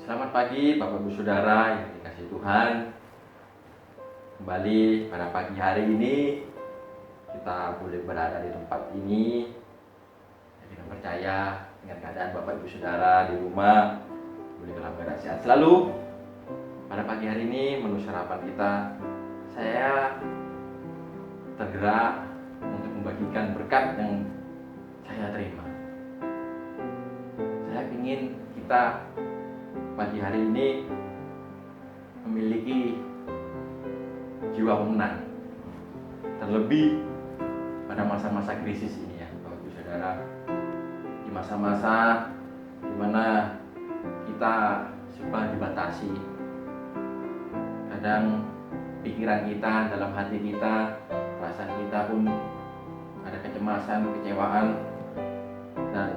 Selamat pagi Bapak Ibu Saudara yang dikasihi Tuhan. Kembali pada pagi hari ini kita boleh berada di tempat ini. Kita percaya dengan keadaan Bapak Ibu Saudara di rumah boleh dalam keadaan sehat selalu. Pada pagi hari ini menu sarapan kita, saya tergerak untuk membagikan berkat yang saya terima. Saya ingin kita pagi hari ini memiliki jiwa pemenang, terlebih pada masa-masa krisis ini ya Bapak Ibu Saudara. Di masa-masa di mana kita serba dibatasi, kadang pikiran kita, dalam hati kita, perasaan kita pun ada kecemasan, kecewaan, dan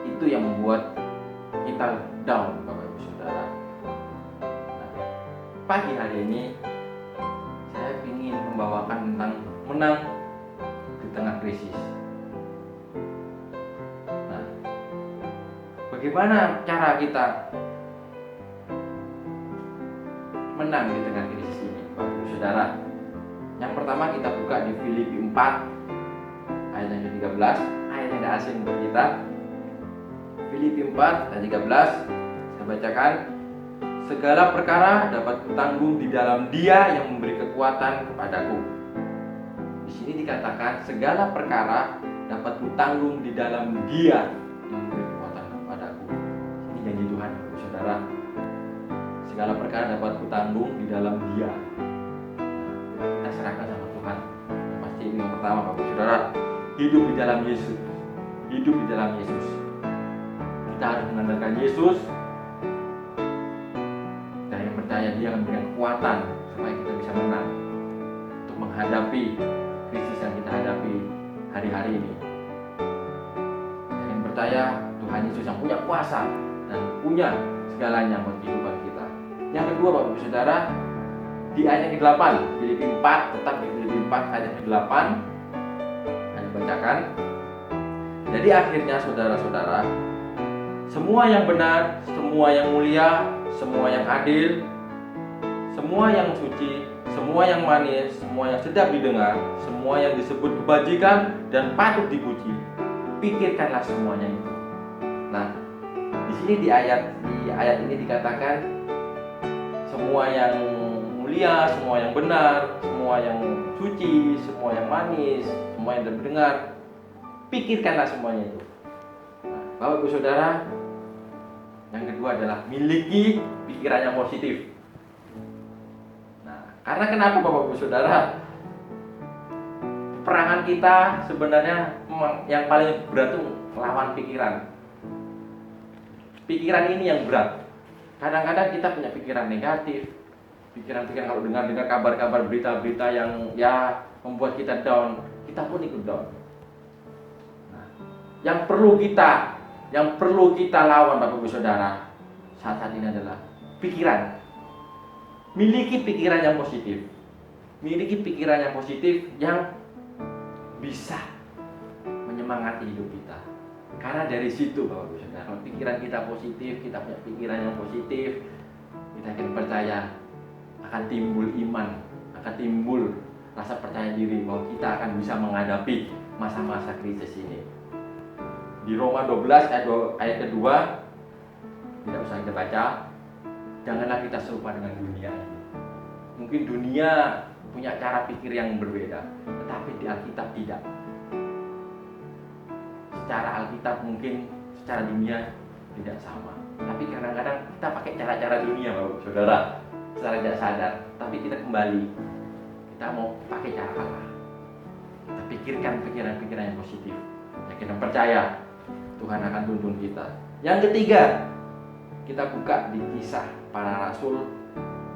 itu yang membuat kita down Bapak Ibu Saudara. Nah, pagi hari ini saya ingin membawakan tentang menang di tengah krisis. Nah, bagaimana cara kita menang di tengah krisis ini Bapak Ibu Saudara? Yang pertama kita buka di Filipi 4 ayat yang ke-13, ayat yang tidak asing untuk kita. Filipi 4 ayat 13, saya bacakan. Segala perkara dapat kutanggung di dalam Dia yang memberi kekuatan kepadaku. Di sini dikatakan segala perkara dapat kutanggung di dalam Dia yang memberi kekuatan kepadaku. Ini janji Tuhan, Saudara. Segala perkara dapat kutanggung di dalam Dia. Kita serahkan sama Tuhan. Pasti ini yang pertama, Bapak Saudara. Hidup di dalam Yesus. Hidup di dalam Yesus. Kita harus mengandalkan Yesus. Kita yang percaya Dia akan memberikan kekuatan supaya kita bisa menang untuk menghadapi krisis yang kita hadapi hari-hari ini. Kita yang percaya Tuhan Yesus yang punya kuasa dan punya segalanya buat kehidupan kita. Yang kedua Bapak Ibu Saudara, di ayat yang ke-8, Filipi 4, tetap di Filipi 4 ayat yang ke-8, saya bacakan. Jadi akhirnya saudara-saudara, semua yang benar, semua yang mulia, semua yang adil, semua yang suci, semua yang manis, semua yang sedap didengar, semua yang disebut kebajikan dan patut dipuji, pikirkanlah semuanya itu. Nah, di sini di ayat ini dikatakan semua yang mulia, semua yang benar, semua yang suci, semua yang manis, semua yang terdengar, pikirkanlah semuanya itu. Nah, Bapak Ibu Saudara, yang kedua adalah miliki pikiran yang positif. Nah, karena kenapa Bapak Ibu Saudara? Perangan kita sebenarnya yang paling berat itu melawan pikiran. Pikiran ini yang berat. Kadang-kadang kita punya pikiran negatif. Pikiran-pikiran kalau dengar kabar-kabar berita-berita yang ya membuat kita down, kita pun ikut down. Nah, yang perlu kita lawan Bapak Ibu Saudara saat ini adalah pikiran. Miliki pikiran yang positif. Miliki pikiran yang positif yang bisa menyemangati hidup kita. Karena dari situ Bapak Ibu Saudara, kalau pikiran kita positif, kita punya pikiran yang positif, kita akan percaya, akan timbul iman, akan timbul rasa percaya diri bahwa kita akan bisa menghadapi masa-masa krisis ini. Di Roma 12 ayat kedua, tidak usah kita baca, janganlah kita serupa dengan dunia ini. Mungkin dunia punya cara pikir yang berbeda, tetapi di Alkitab tidak. Secara Alkitab mungkin secara dunia tidak sama, tapi kadang-kadang kita pakai cara-cara dunia Bapak Saudara secara tidak sadar, tapi kita kembali, kita mau pakai cara Allah. Kita pikirkan pikiran-pikiran yang positif, ya kita percaya Tuhan akan tuntun kita. Yang ketiga, kita buka di Kisah Para Rasul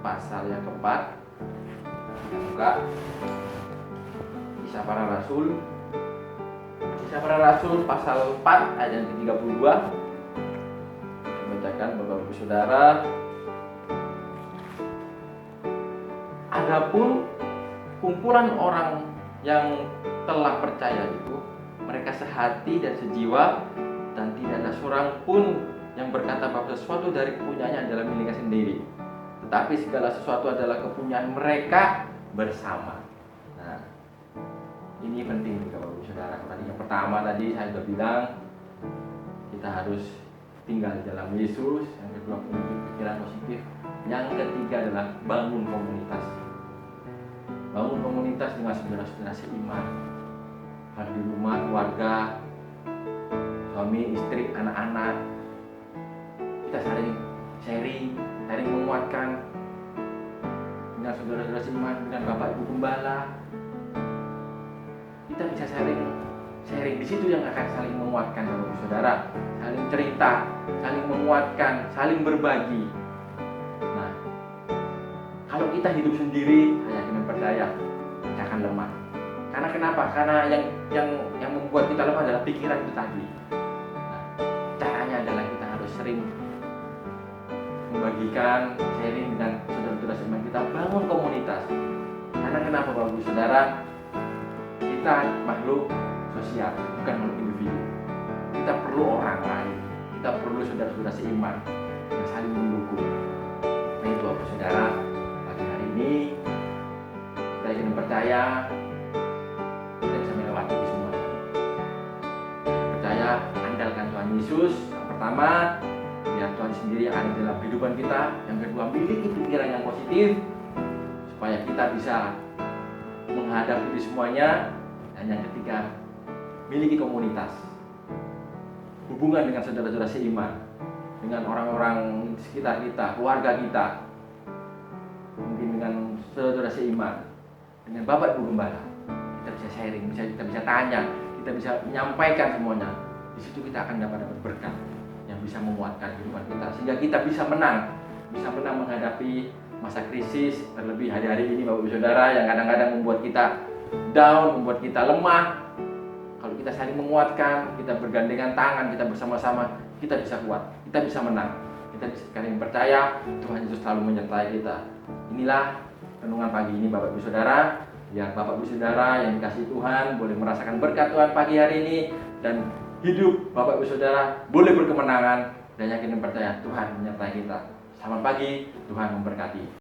pasal yang keempat. Kita buka Kisah Para Rasul pasal 4 ayat yang ke-32. Kita bacakan Bapak Ibu Saudara. Adapun kumpulan orang yang telah percaya itu, mereka sehati dan sejiwa, dan tidak ada seorang pun yang berkata bahwa sesuatu dari kepunyaannya adalah miliknya sendiri, tetapi segala sesuatu adalah kepunyaan mereka bersama. Nah, ini penting juga Bapak Ibu Saudara. Tadi yang pertama tadi saya sudah bilang kita harus tinggal di dalam Yesus. Yang kedua, memiliki pikiran positif. Yang ketiga adalah bangun komunitas. Bangun komunitas dengan saudara-saudara seiman. Di rumah, keluarga, suami, istri, anak-anak. Kita saling sharing, saling menguatkan dengan saudara-saudara seiman, dengan Bapak Ibu Gembala. Kita bisa sharing di situ yang akan saling menguatkan Bapak Ibu Saudara, saling cerita, saling menguatkan, saling berbagi. Nah, kalau kita hidup sendiri, saya yakin percaya kita akan lemah. Karena kenapa? Karena yang membuat kita lemah adalah pikiran itu tadi. Nah, caranya adalah kita harus sering membagikan, sharing dengan saudara-saudara seiman kita, bangun komunitas. Karena kenapa Bapak Ibu Saudara? Kita makhluk sosial, bukan makhluk individu. Kita perlu orang lain, kita perlu saudara-saudara seiman yang saling mendukung. Nah itu Bapak Saudara, pagi hari ini kita ingin percaya kita bisa melewati semua. Percaya, andalkan Tuhan Yesus. Yang pertama, biar Tuhan sendiri yang ada dalam kehidupan kita. Yang kedua, miliki pikiran yang positif supaya kita bisa menghadapi semuanya. Dan yang ketiga, miliki komunitas, hubungan dengan saudara-saudara seiman, dengan orang-orang di sekitar kita, keluarga kita, mungkin dengan saudara-saudara seiman, dengan Bapak Ibu Gembala. Kita bisa sharing, kita bisa tanya, kita bisa menyampaikan semuanya. Di situ kita akan dapat berkat yang bisa menguatkan kehidupan kita, sehingga kita bisa menang menghadapi masa krisis, terlebih hari-hari ini Bapak Ibu Saudara, yang kadang-kadang membuat kita down, membuat kita lemah. Kalau kita saling menguatkan, kita bergandengan tangan, kita bersama-sama, kita bisa kuat, kita bisa menang. Kita bisa saling percaya, Tuhan Yesus selalu menyertai kita. Inilah renungan pagi ini Bapak Ibu Saudara. Ya Bapak Ibu Saudara yang dikasihi Tuhan, boleh merasakan berkat Tuhan pagi hari ini, dan hidup Bapak Ibu Saudara boleh berkemenangan, dan yakin dan percaya Tuhan menyertai kita. Selamat pagi, Tuhan memberkati.